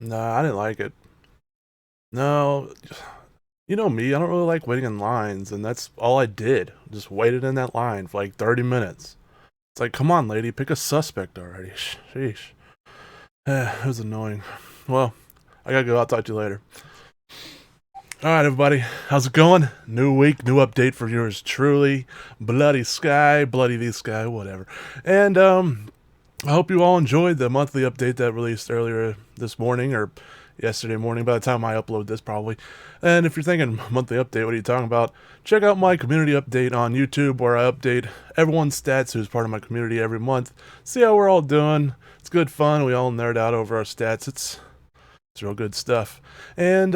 Nah, I didn't like it. No, you know me, I don't really like waiting in lines, and that's all I did. Just waited in that line for like 30 minutes. It's like, come on, lady, pick a suspect already. Sheesh. It was annoying. Well, I gotta go. I'll talk to you later. All right, everybody. How's it going? New week, new update for yours truly. Bloody Sky, Bloody the Sky, whatever. And I hope you all enjoyed the monthly update that released earlier this morning or yesterday morning by the time I upload this, probably. And if you're thinking monthly update, what are you talking about? Check out my community update on YouTube where I update everyone's stats who's part of my community every month. See how we're all doing. It's good fun. We all nerd out over our stats. It's real good stuff. And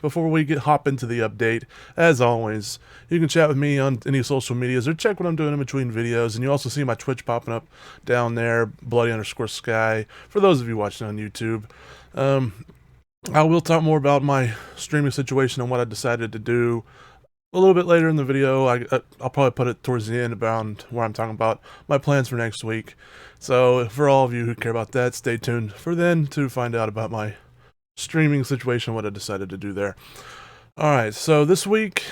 before we hop into the update, as always, you can chat with me on any social medias or check what I'm doing in between videos. And you also see my Twitch popping up down there, Bloody_Sky, for those of you watching on YouTube. I will talk more about my streaming situation and what I decided to do a little bit later in the video. I'll probably put it towards the end about where I'm talking about my plans for next week. So for all of you who care about that, stay tuned for then to find out about my streaming situation, what I decided to do there. All right, so this week,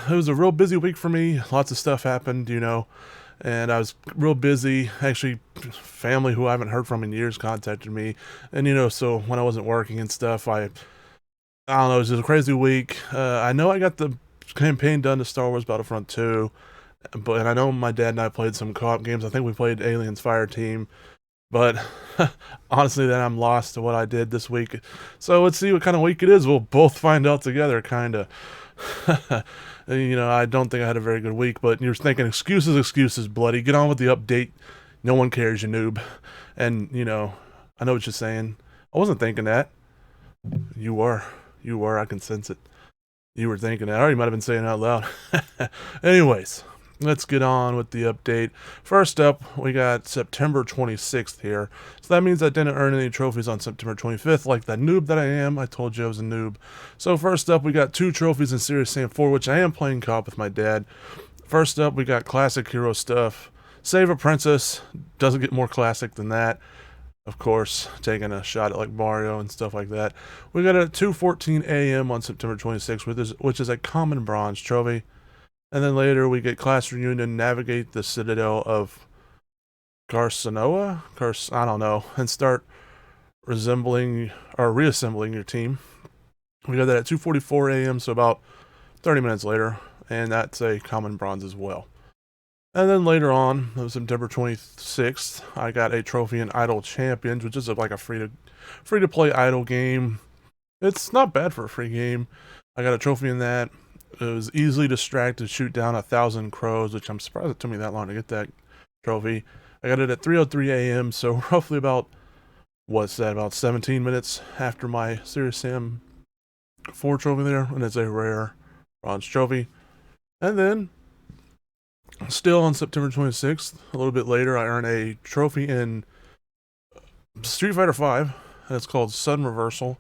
it was a real busy week for me. Lots of stuff happened, and I was real busy. Actually, family who I haven't heard from in years contacted me, and so when I wasn't working and stuff, I don't know, it was just a crazy week. I know I got the campaign done to Star Wars Battlefront 2, and I know my dad and I played some co-op games. I think we played Aliens Fireteam, but honestly, then I'm lost to what I did this week. So let's see what kind of week it is. We'll both find out together, kind of. I don't think I had a very good week, but you're thinking excuses, bloody. Get on with the update. No one cares, you noob. And, I know what you're saying. I wasn't thinking that. You were. I can sense it. You were thinking that, or you might have been saying it out loud. Anyways, let's get on with the update. First up, we got September 26th here. So that means I didn't earn any trophies on September 25th, like that noob that I am. I told you I was a noob. So first up, we got 2 trophies in Serious Sam 4, which I am playing co-op with my dad. First up, we got classic hero stuff. Save a Princess. Doesn't get more classic than that. Of course, taking a shot at like Mario and stuff like that. We got a 2:14 a.m. on September 26th, which is a common bronze trophy. And then later we get class reunion, navigate the citadel of Garcinoa, I don't know, and start reassembling your team. We got that at 2:44 a.m., so about 30 minutes later, and that's a common bronze as well. And then later on, September 26th, I got a trophy in Idle Champions, which is like a free to play idle game. It's not bad for a free game. I got a trophy in that. It was easily distracted, shoot down 1,000 crows, which I'm surprised it took me that long to get that trophy. I got it at 3:03 a.m., so roughly about 17 minutes after my Serious Sam 4 trophy there, and it's a rare bronze trophy. And then, still on September 26th, a little bit later, I earned a trophy in Street Fighter 5, and it's called Sudden Reversal.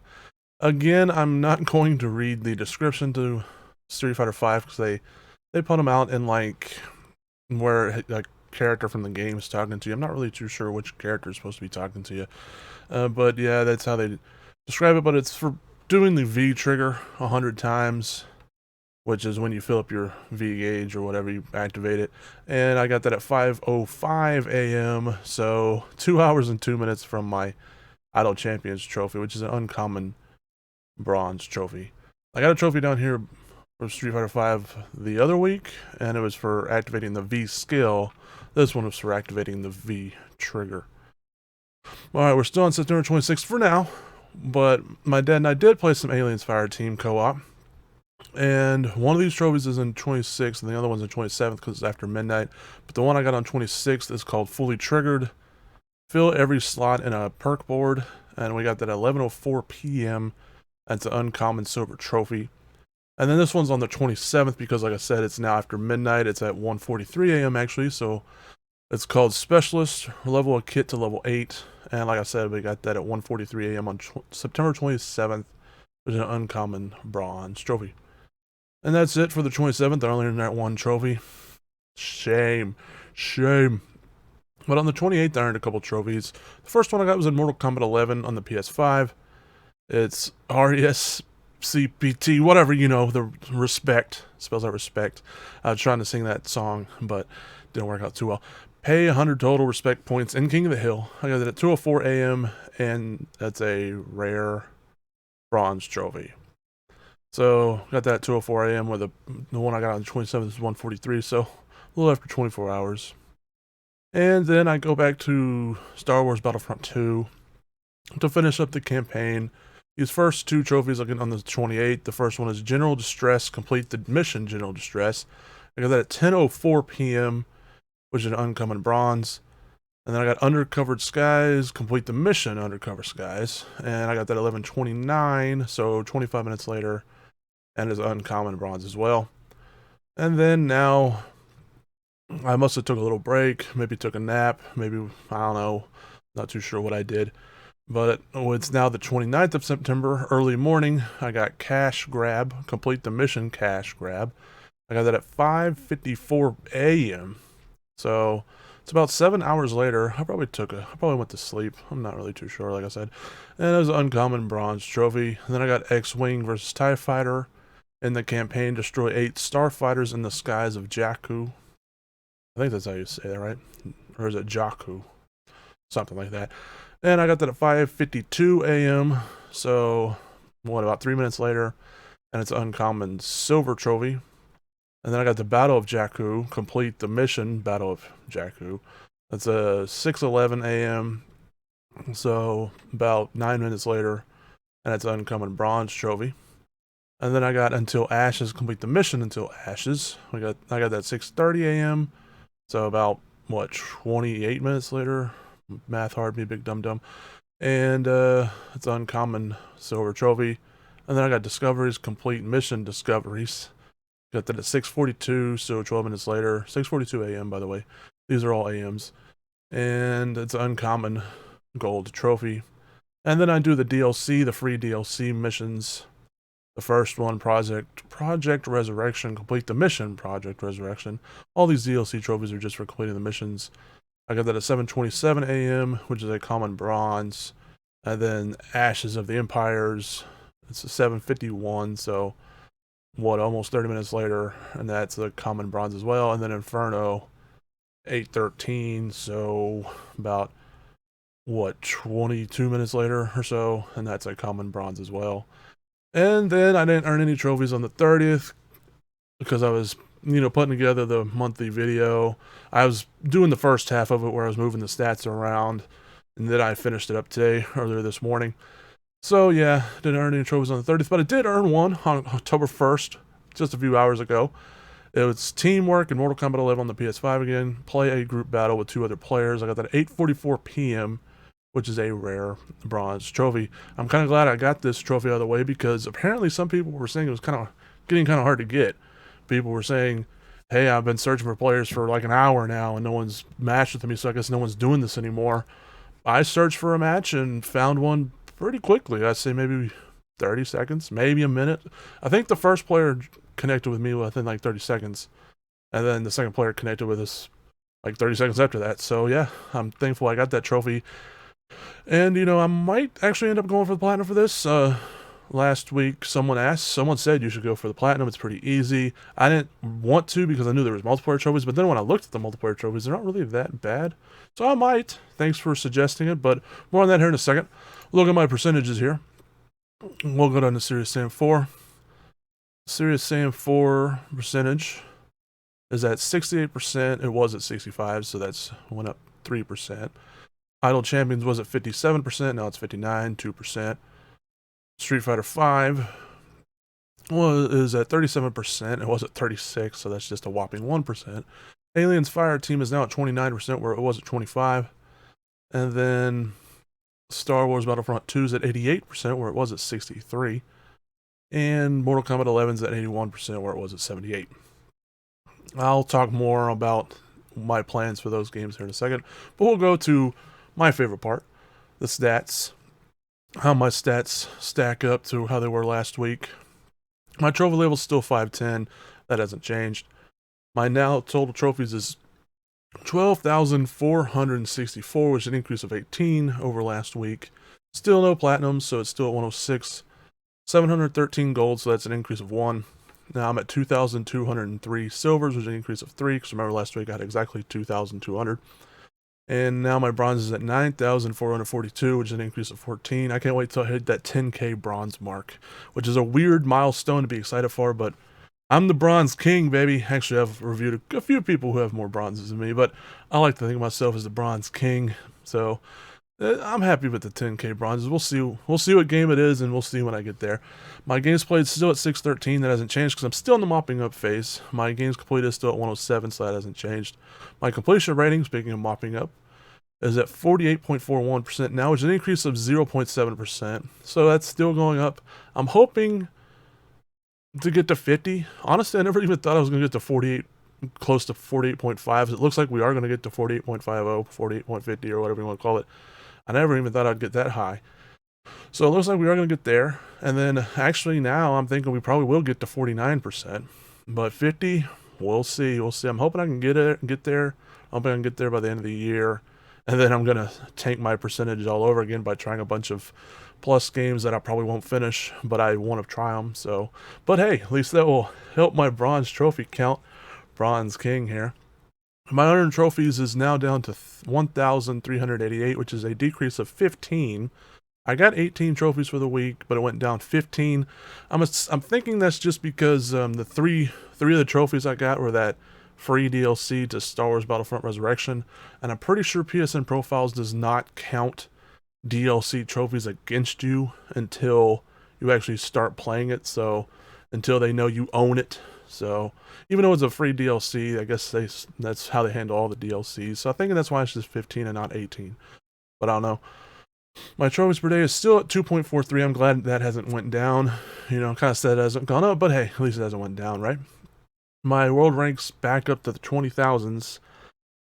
Again, I'm not going to read the description to Street Fighter 5 because they put them out in like where like character from the game is talking to you. I'm not really too sure which character is supposed to be talking to you, but yeah, that's how they describe it. But it's for doing the V trigger 100 times, which is when you fill up your V gauge or whatever, you activate it. And I got that at 5:05 a.m., so 2 hours and 2 minutes from my Idle Champions trophy, which is an uncommon bronze trophy. I got a trophy down here for Street Fighter 5 the other week, and it was for activating the V skill. This one was for activating the V trigger. Alright, we're still on September 26th for now, but my dad and I did play some Aliens Fireteam co-op. And one of these trophies is in 26th, and the other one's in 27th because it's after midnight. But the one I got on 26th is called Fully Triggered. Fill every slot in a perk board, and we got that at 11:04 p.m. That's an uncommon silver trophy. And then this one's on the 27th because, like I said, it's now after midnight. It's at 1:43 a.m. actually, so it's called Specialist. Level a kit to level 8. And like I said, we got that at 1:43 a.m. on September 27th, which is an uncommon bronze trophy. And that's it for the 27th. I only earned that one trophy. Shame. But on the 28th, I earned a couple trophies. The first one I got was in Mortal Kombat 11 on the PS5. It's RESCPT, whatever, the respect. Spells out respect. I was trying to sing that song, but didn't work out too well. Pay 100 total respect points in King of the Hill. I got it at 2:04 a.m., and that's a rare bronze trophy. So, got that at 2:04 a.m., where the one I got on the 27th is 1:43, so a little after 24 hours. And then I go back to Star Wars Battlefront 2 to finish up the campaign. These first two trophies again on the 28th. The first one is General Distress. Complete the mission General Distress. I got that at 10:04 p.m., which is an uncommon bronze. And then I got Undercovered Skies. Complete the mission Undercover Skies. And I got that at 11:29, so 25 minutes later. And it's uncommon bronze as well. And then now, I must have took a little break. Maybe took a nap. Maybe, I don't know. Not too sure what I did. But it's now the 29th of September, early morning. I got Cash Grab, complete the mission Cash Grab. I got that at 5:54 a.m. So it's about 7 hours later. I probably went to sleep. I'm not really too sure, like I said. And it was an uncommon bronze trophy. And then I got X-Wing versus TIE Fighter. In the campaign, destroy 8 starfighters in the skies of Jakku. I think that's how you say that, right? Or is it Jakku? Something like that. And I got that at 5:52 a.m. So, about 3 minutes later? And it's an uncommon silver trophy. And then I got the Battle of Jakku, complete the mission Battle of Jakku. That's a 6:11 a.m. So, about 9 minutes later. And it's an uncommon bronze trophy. And then I got Until Ashes, complete the mission Until Ashes. I got that 6:30 a.m. So about 28 minutes later. Math hard, me big dum dum. And it's uncommon silver trophy. And then I got Discoveries, complete mission Discoveries. Got that at 6:42, so 12 minutes later. 6:42 a.m. by the way. These are all AMs. And it's uncommon gold trophy. And then I do the DLC, the free DLC missions. The first one, Project Resurrection, complete the mission Project Resurrection. All these DLC trophies are just for completing the missions. I got that at 7:27 a.m., which is a common bronze. And then Ashes of the Empires, it's a 7:51, so almost 30 minutes later, and that's a common bronze as well. And then Inferno, 8:13, so about 22 minutes later or so, and that's a common bronze as well. And then I didn't earn any trophies on the 30th because I was, putting together the monthly video. I was doing the first half of it where I was moving the stats around, and then I finished it up today, earlier this morning. So yeah, didn't earn any trophies on the 30th, but I did earn one on October 1st, just a few hours ago. It was Teamwork in Mortal Kombat 11 on the PS5 again. Play a group battle with 2 other players. I got that at 8:44 p.m., which is a rare bronze trophy. I'm kind of glad I got this trophy out of the way because apparently some people were saying it was getting kind of hard to get. People were saying, hey, I've been searching for players for like an hour now and no one's matched with me, so I guess no one's doing this anymore. I searched for a match and found one pretty quickly. I'd say maybe 30 seconds, maybe a minute. I think the first player connected with me within like 30 seconds. And then the second player connected with us like 30 seconds after that. So yeah, I'm thankful I got that trophy. And, I might actually end up going for the platinum for this. Last week, someone said you should go for the platinum. It's pretty easy. I didn't want to because I knew there was multiplayer trophies, but then when I looked at the multiplayer trophies, they're not really that bad. So I might. Thanks for suggesting it, but more on that here in a second. Look at my percentages here. We'll go down to Serious Sam 4. Serious Sam 4 percentage is at 68%. It was at 65%, so that's went up 3%. Idle Champions was at 57%, now it's 59%, 2%. Street Fighter V is at 37%, it was at 36%, so that's just a whopping 1%. Aliens Fire Team is now at 29%, where it was at 25%. And then Star Wars Battlefront 2 is at 88%, where it was at 63%. And Mortal Kombat 11 is at 81%, where it was at 78%. I'll talk more about my plans for those games here in a second, but we'll go to my favorite part, the stats. How my stats stack up to how they were last week. My trophy level is still 510. That hasn't changed. My now total trophies is 12,464, which is an increase of 18 over last week. Still no platinum, so it's still at 106. 713 gold, so that's an increase of 1. Now I'm at 2,203 silvers, which is an increase of 3, because remember last week I had exactly 2,200. And now my bronze is at 9,442, which is an increase of 14. I can't wait till I hit that 10k bronze mark, which is a weird milestone to be excited for, but I'm the bronze king, baby. Actually, I've reviewed a few people who have more bronzes than me, but I like to think of myself as the bronze king. So I'm happy with the 10k bronzes. We'll see. We'll see what game it is, and we'll see when I get there. My games played is still at 613. That hasn't changed because I'm still in the mopping up phase. My games completed is still at 107, so that hasn't changed. My completion rating, speaking of mopping up, is at 48.41% now, which is an increase of 0.7%. So that's still going up. I'm hoping to get to 50. Honestly, I never even thought I was going to get to 48, close to 48.5. It looks like we are going to get to 48.50, 48.50, or whatever you want to call it. I never even thought I'd get that high. So it looks like we are going to get there. And then actually now I'm thinking we probably will get to 49%. But 50, we'll see. We'll see. I'm hoping I can get there. I'm hoping I can get there by the end of the year. And then I'm going to tank my percentage all over again by trying a bunch of plus games that I probably won't finish, but I want to try them. So, but hey, at least that will help my bronze trophy count. Bronze king here. My unearned trophies is now down to 1,388, which is a decrease of 15. I got 18 trophies for the week, but it went down 15. I'm thinking that's just because the three of the trophies I got were that free DLC to Star Wars Battlefront Resurrection, and I'm pretty sure PSN Profiles does not count DLC trophies against you until you actually start playing it, so until they know you own it. So even though it's a free DLC, I guess that's how they handle all the DLCs. So I think that's why it's just 15 and not 18. But I don't know. My trophies per day is still at 2.43. I'm glad that hasn't went down. You know, kind of said it hasn't gone up, but hey, at least it hasn't went down, right? My world ranks back up to the 20,000s.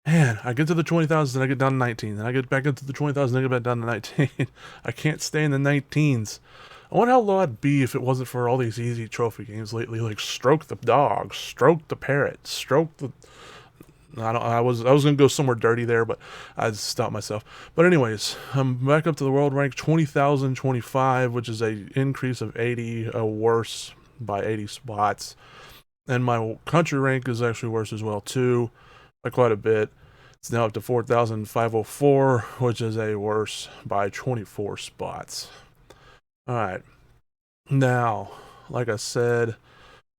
Man, I get to the 20,000s, then I get down to 19. Then I get back into the 20,000s, then I get back down to 19. I can't stay in the 19s. I wonder how low I'd be if it wasn't for all these easy trophy games lately, like Stroke the Dog, Stroke the Parrot, Stroke the... I was gonna go somewhere dirty there, but I stopped myself. But anyways, I'm back up to the world rank 20,025, which is a increase of 80, worse by 80 spots. And my country rank is actually worse as well too, by quite a bit. It's now up to 4,504, which is a worse by 24 spots. Alright, now, like I said,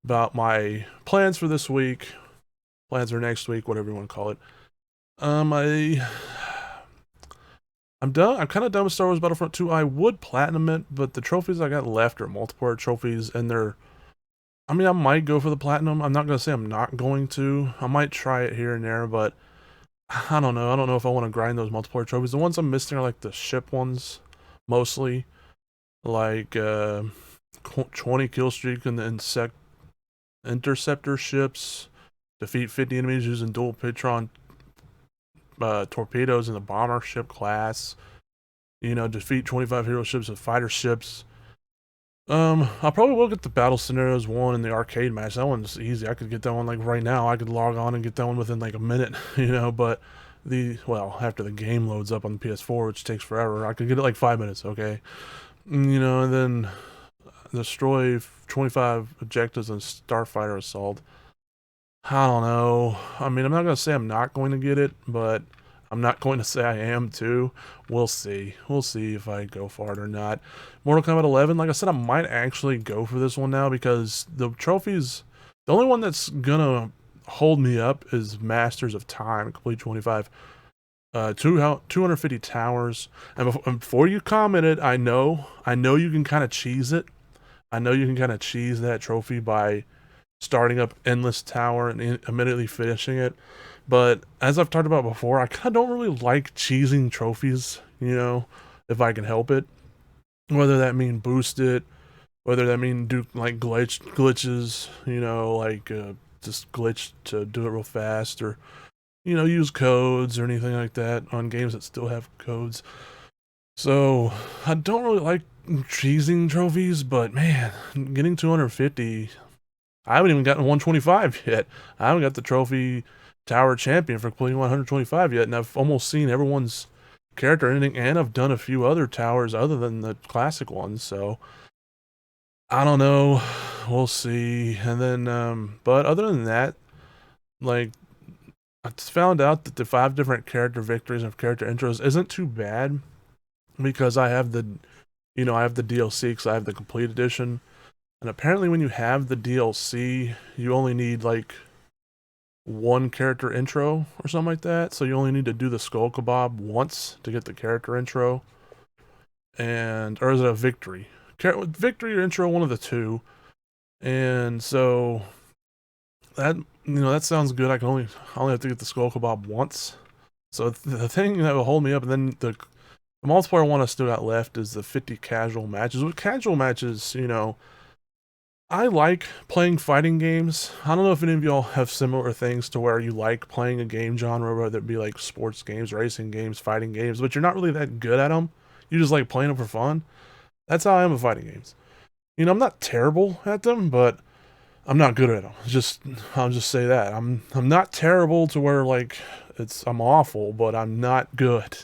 about my plans for this week, plans for next week, whatever you want to call it. I'm done. I'm kind of done with Star Wars Battlefront 2. I would platinum it, but the trophies I got left are multiplayer trophies, and I mean, I might go for the platinum. I'm not going to say I'm not going to. I might try it here and there, but I don't know. I don't know if I want to grind those multiplayer trophies. The ones I'm missing are like the ship ones, mostly. Like 20 kill streak and the interceptor ships. Defeat 50 enemies using dual Pitron torpedoes in the bomber ship class. You know, defeat 25 hero ships with fighter ships. I probably will get the battle scenarios one in the arcade match. That one's easy. I could get that one like right now. I could log on and get that one within like a minute, you know, but after the game loads up on the PS4, which takes forever, I could get it like 5 minutes, okay? You know, and then destroy 25 objectives in Starfighter Assault. I don't know. I mean, I'm not going to say I'm not going to get it, but I'm not going to say I am too. We'll see. We'll see if I go for it or not. Mortal Kombat 11, like I said, I might actually go for this one now because the trophies, the only one that's going to hold me up is Masters of Time, complete 25. 250 towers. And before you commented, I know you can kind of cheese it. I know you can kind of cheese that trophy by starting up Endless Tower and immediately finishing it. But as I've talked about before, I kind of don't really like cheesing trophies, you know, if I can help it. Whether that mean boost it, whether that mean do like glitches, you know, like just glitch to do it real fast, or you know, use codes or anything like that on games that still have codes. So I don't really like cheesing trophies, but man, getting 250, I haven't even gotten 125 yet. I haven't got the trophy tower champion for completing 125 yet, and I've almost seen everyone's character ending, and I've done a few other towers other than the classic ones, so I don't know. We'll see. And then, but other than that, like, I just found out that the 5 different character victories and character intros isn't too bad because I have the, I have the DLC because I have the complete edition. And apparently when you have the DLC, you only need like 1 character intro or something like that. So you only need to do the skull kebab once to get the character intro. Or is it a victory? Victory or intro, one of the two. And so that, that sounds good. I only have to get the skull kebab once. So the thing that will hold me up, and then the multiplayer one I still got left is the 50 casual matches. With casual matches, I like playing fighting games. I don't know if any of y'all have similar things to where you like playing a game genre, whether it be like sports games, racing games, fighting games, but you're not really that good at them. You just like playing them for fun. That's how I am with fighting games. I'm not terrible at them, but I'm not good at them. I'll just say that. I'm not terrible to where like I'm awful, but I'm not good.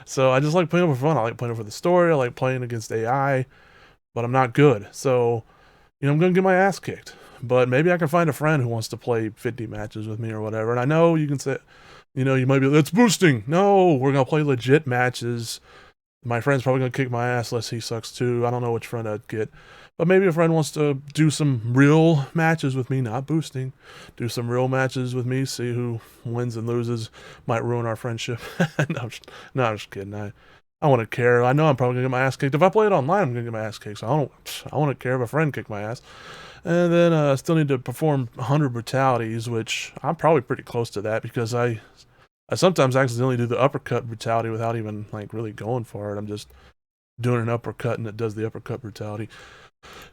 So I just like playing them for fun. I like playing for the story. I like playing against AI, but I'm not good. So, I'm going to get my ass kicked. But maybe I can find a friend who wants to play 50 matches with me or whatever. And I know you can say, you might be, that's boosting. No, we're going to play legit matches. My friend's probably going to kick my ass unless he sucks too. I don't know which friend I'd get. But maybe a friend wants to do some real matches with me, not boosting. Do some real matches with me, see who wins and loses. Might ruin our friendship. No, I'm just kidding. I want to care. I know I'm probably going to get my ass kicked. If I play it online, I'm going to get my ass kicked. So I want to care if a friend kicked my ass. And then I still need to perform 100 brutalities, which I'm probably pretty close to that because I sometimes accidentally do the uppercut brutality without even like really going for it. I'm just doing an uppercut and it does the uppercut brutality.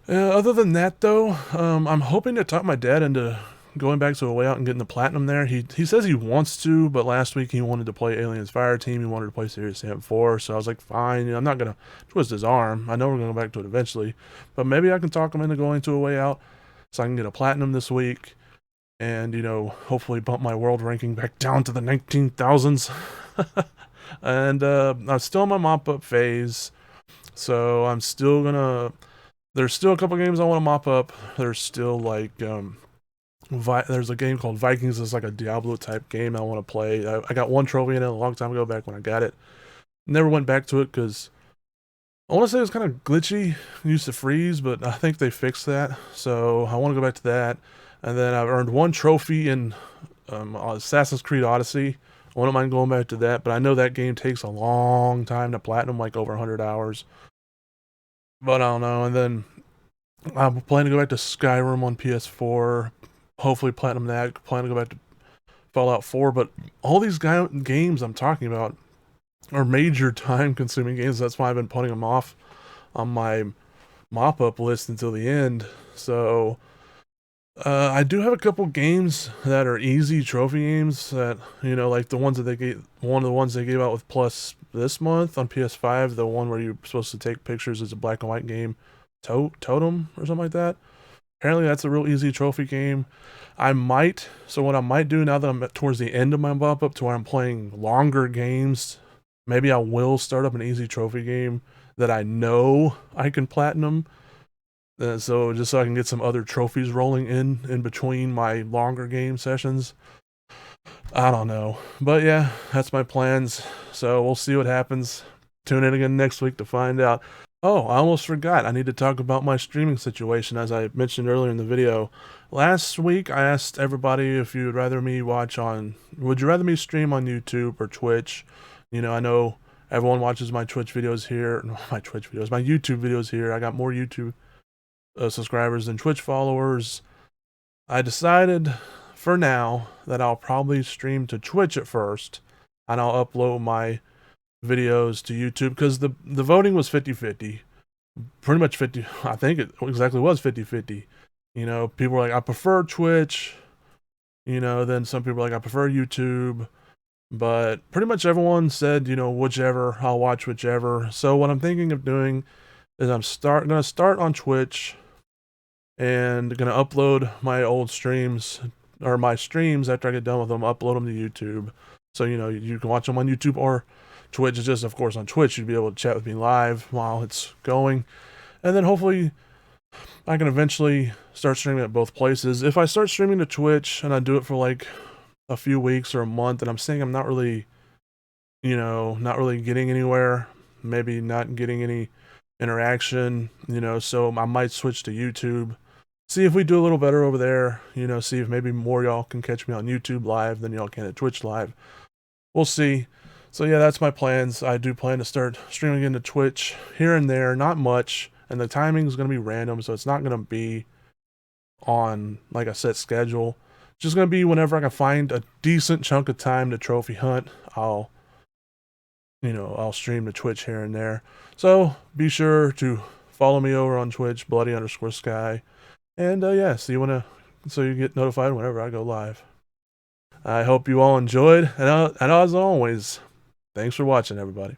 Other than that, though, I'm hoping to talk my dad into going back to a way out and getting the platinum there. He says he wants to, but last week he wanted to play Aliens Fireteam. He wanted to play Serious Sam 4, so I was like, fine. I'm not going to twist his arm. I know we're going to go back to it eventually, but maybe I can talk him into going to a way out so I can get a platinum this week and, hopefully bump my world ranking back down to the 19,000s. And I'm still in my mop-up phase, so I'm still going to... There's still a couple games I want to mop up. There's still like, there's a game called Vikings. It's like a Diablo type game I want to play. I got 1 trophy in it a long time ago back when I got it. Never went back to it because I want to say it was kind of glitchy. It used to freeze, but I think they fixed that. So I want to go back to that. And then I've earned 1 trophy in Assassin's Creed Odyssey. I wouldn't mind going back to that, but I know that game takes a long time to platinum, like over 100 hours. But I don't know. And then I'm planning to go back to Skyrim on PS4. Hopefully platinum that. Planning to go back to Fallout 4. But all these games I'm talking about are major time-consuming games. That's why I've been putting them off on my mop-up list until the end. So I do have a couple games that are easy trophy games that, like the ones that one of the ones they gave out with Plus this month on PS5, the one where you're supposed to take pictures as a black and white game, Totem or something like that. Apparently that's a real easy trophy game. So what I might do now that I'm towards the end of my bump up to where I'm playing longer games, maybe I will start up an easy trophy game that I know I can platinum. So just so I can get some other trophies rolling in between my longer game sessions. I don't know. But yeah, that's my plans. So we'll see what happens. Tune in again next week to find out. Oh, I almost forgot. I need to talk about my streaming situation as I mentioned earlier in the video. Last week I asked everybody if would you rather me stream on YouTube or Twitch? I know everyone watches my Twitch videos here. No, my YouTube videos here. I got more YouTube subscribers than Twitch followers. I decided for now that I'll probably stream to Twitch at first and I'll upload my videos to YouTube because the voting was 50-50. Pretty much 50. I think it exactly was 50-50. People were like, I prefer Twitch. Then some people were like, I prefer YouTube. But pretty much everyone said, whichever. I'll watch whichever. So what I'm thinking of doing is I'm going to start on Twitch and going to upload my old streams, or my streams after I get done with them, upload them to YouTube. So, you can watch them on YouTube or Twitch is just, of course, on Twitch, you'd be able to chat with me live while it's going. And then hopefully I can eventually start streaming at both places. If I start streaming to Twitch and I do it for like a few weeks or a month and I'm seeing I'm not really, not really getting anywhere, maybe not getting any interaction, so I might switch to YouTube. See if we do a little better over there, see if maybe more y'all can catch me on YouTube live than y'all can at Twitch live. We'll see. So yeah, that's my plans. I do plan to start streaming into Twitch here and there, not much, and the timing is going to be random, so it's not going to be on like a set schedule. It's just going to be whenever I can find a decent chunk of time to trophy hunt, I'll stream to Twitch here and there. So be sure to follow me over on Twitch, Bloody_Sky. And yeah, so you get notified whenever I go live. I hope you all enjoyed, and as always, thanks for watching, everybody.